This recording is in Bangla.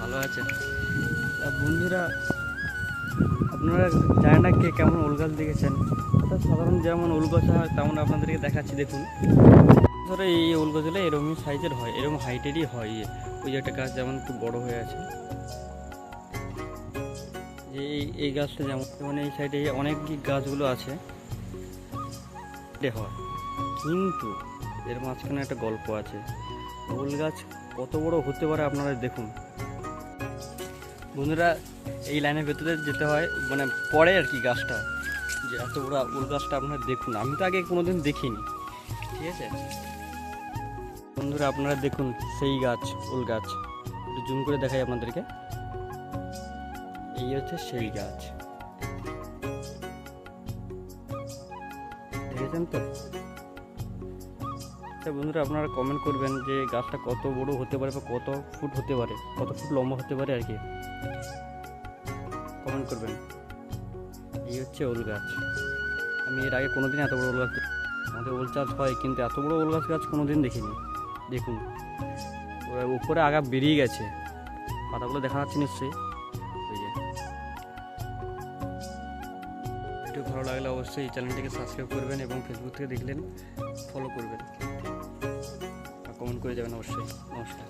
ভালো আছেন? বন্ধুরা, আপনারা জানেন না কে কেমন ওল গাছ দেখেছেন? সাধারণ যেমন ওল গাছ হয় তেমন আপনাদেরকে দেখাচ্ছি। দেখুন, ধরো এই ওল গাছগুলো এরকমই সাইজের হয়, এরকম হাইটেরই হয়। ওই যে একটা গাছ যেমন একটু বড় হয়ে আছে, যে এই গাছটা যেমন এই সাইডে অনেক গাছগুলো আছে হয়, কিন্তু এর মাঝখানে একটা গল্প আছে। ওল গাছ কত বড় হতে পারে আপনারা দেখুন। বন্ধুরা, এই লাইনের ভেতরে যেতে হয়, মানে পরে আর কি গাছটা, যে এত বড় ওল গাছটা আপনারা দেখুন। আমি তো আগে কোনোদিন দেখিনি, ঠিক আছে বন্ধুরা? আপনারা দেখুন সেই গাছ, ওল গাছ, একটু জুম করে দেখাই আপনাদেরকে। এই হচ্ছে সেই গাছ, দেখেছেন তো? আচ্ছা বন্ধুরা, আপনারা কমেন্ট করবেন যে গাছটা কত বড় হতে পারে বা কত ফুট হতে পারে, কত ফুট লম্বা হতে পারে আর কি, কমেন্ট করবেন। এই হচ্ছে ওল গাছ। আমি এর আগে কোনোদিন এত বড় ওল গাছ, আমাদের ওল চাষ হয় কিন্তু এত বড় ওল গাছ কোনোদিন দেখিনি। দেখুন, ওরা উপরে আগা বেরিয়ে গেছে, পাতাগুলো দেখা যাচ্ছে নিশ্চয়ই। ওই যে ভিডিও ভালো লাগলে অবশ্যই এই চ্যানেলটিকে সাবস্ক্রাইব করবেন এবং ফেসবুক থেকে দেখলেন ফলো করবেন, আর কমেন্ট করে যাবেন অবশ্যই। নমস্কার।